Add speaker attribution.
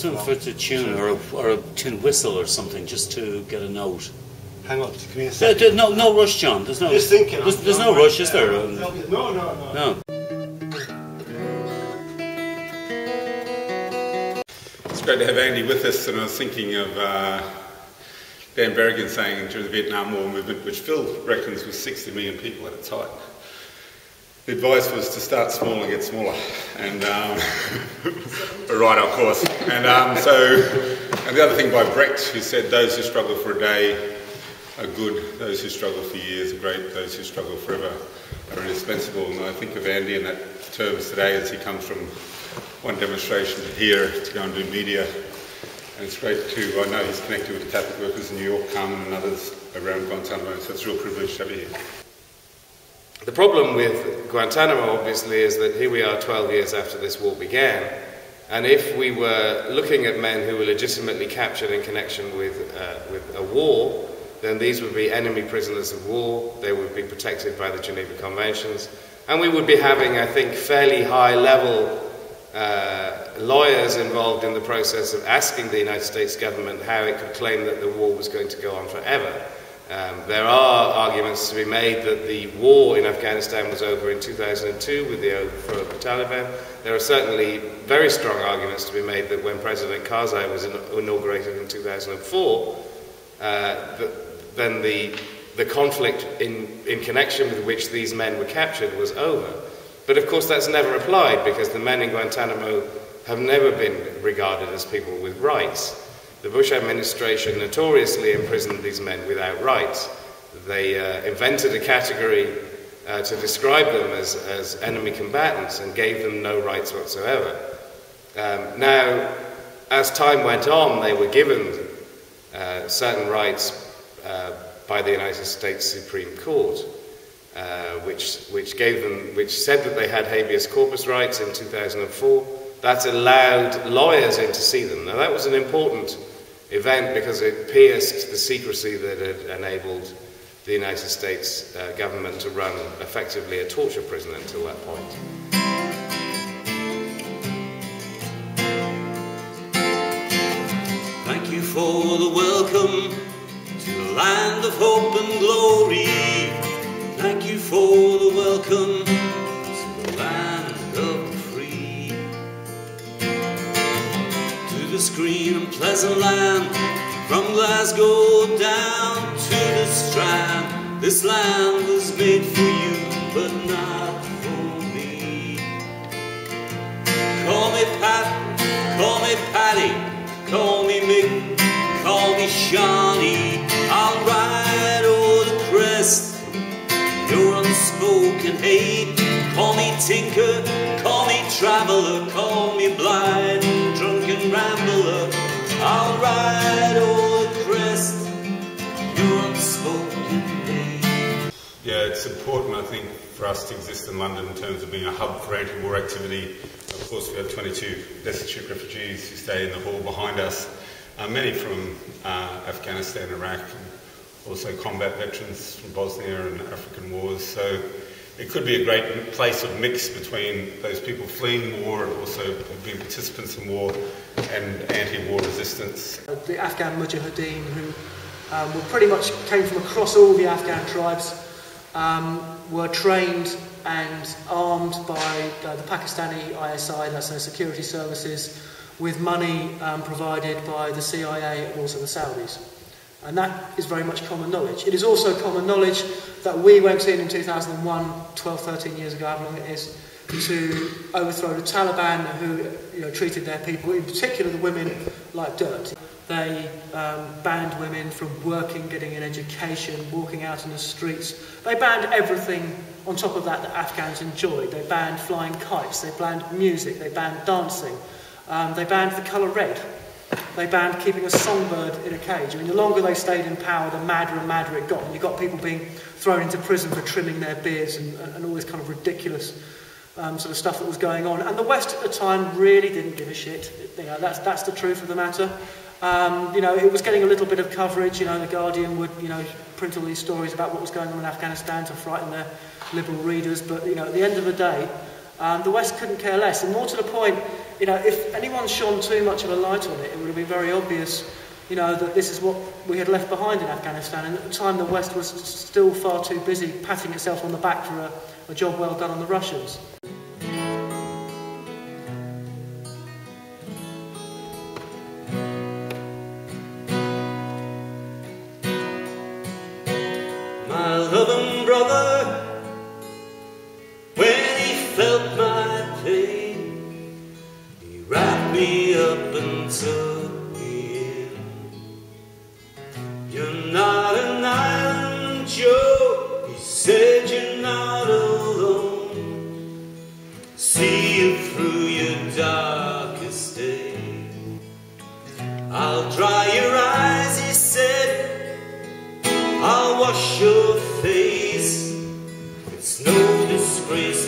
Speaker 1: just for a tune or a tin whistle or something, just to get a note.
Speaker 2: Hang on, give me a second.
Speaker 1: No rush, John. There's no.
Speaker 2: Just thinking.
Speaker 1: There's no rush, is there?
Speaker 2: No.
Speaker 3: It's great to have Andy with us, and I was thinking of Dan Berrigan saying during the Vietnam War movement, which Phil reckons was 60 million people at its height, the advice was to start small and get smaller, and we're right, of course. And and the other thing by Brecht, who said, "Those who struggle for a day are good, those who struggle for years are great, those who struggle forever are indispensable." And I think of Andy in that terms today as he comes from one demonstration to here to go and do media. And it's great to, I know he's connected with the Catholic workers in New York, Carmen and others around Guantanamo, so it's a real privilege to have you here.
Speaker 4: The problem with Guantanamo, obviously, is that here we are 12 years after this war began, and if we were looking at men who were legitimately captured in connection with a war, then these would be enemy prisoners of war, they would be protected by the Geneva Conventions, and we would be having, I think, fairly high-level lawyers involved in the process of asking the United States government how it could claim that the war was going to go on forever. There are arguments to be made that the war in Afghanistan was over in 2002 with the overthrow of the Taliban. There are certainly very strong arguments to be made that when President Karzai was inaugurated in 2004, then the conflict in connection with which these men were captured was over. But of course that's never applied, because the men in Guantanamo have never been regarded as people with rights. The Bush administration notoriously imprisoned these men without rights. They invented a category to describe them as enemy combatants and gave them no rights whatsoever. Now, as time went on, they were given certain rights by the United States Supreme Court, which said that they had habeas corpus rights in 2004. That allowed lawyers in to see them. Now that was an important event because it pierced the secrecy that had enabled the United States government to run effectively a torture prison until that point.
Speaker 1: Thank you for the welcome to the land of hope and glory. Thank you for the welcome to the land of the free, to this green and pleasant land, from Glasgow down to the Strand. This land was made for you, but not for me. Call me Pat, call me Paddy, call me Mick, call me Shawnee. I'll ride o'er the crest your unspoken hate. Call me tinker, call me traveller, call me blind, drunken rambler. I'll ride o'er the crest your unspoken hate.
Speaker 3: Yeah, it's important, I think, for us to exist in London in terms of being a hub for anti-war activity. Of course, we have 22 destitute refugees who stay in the hall behind us, many from Afghanistan, Iraq, and also combat veterans from Bosnia and African wars. So it could be a great place of mix between those people fleeing war and also being participants in war and anti-war resistance.
Speaker 5: The Afghan Mujahideen, who were pretty much came from across all the Afghan tribes, were trained and armed by the Pakistani ISI, that's their security services, with money provided by the CIA and also the Saudis. And that is very much common knowledge. It is also common knowledge that we went in 2001, 12, 13 years ago, however long it is, to overthrow the Taliban, who treated their people, in particular the women, like dirt. They banned women from working, getting an education, walking out in the streets. They banned everything on top of that Afghans enjoyed. They banned flying kites, they banned music, they banned dancing, they banned the colour red. They banned keeping a songbird in a cage. I mean, the longer they stayed in power, the madder and madder it got. And you got people being thrown into prison for trimming their beards and all this kind of ridiculous sort of stuff that was going on. And the West at the time really didn't give a shit. That's the truth of the matter. It was getting a little bit of coverage. The Guardian would, print all these stories about what was going on in Afghanistan to frighten their liberal readers. But, at the end of the day, the West couldn't care less. And more to the point, you know, if anyone shone too much of a light on it, it would have been very obvious, you know, that this is what we had left behind in Afghanistan. And at the time, the West was still far too busy patting itself on the back for a job well done on the Russians.
Speaker 1: My loving brother, when he felt my pain, he wrapped me up and took me in. You're not an island, Joe, he said, you're not alone. See you through your darkest day. I'll dry your eyes, he said, I'll wash your face. It's no disgrace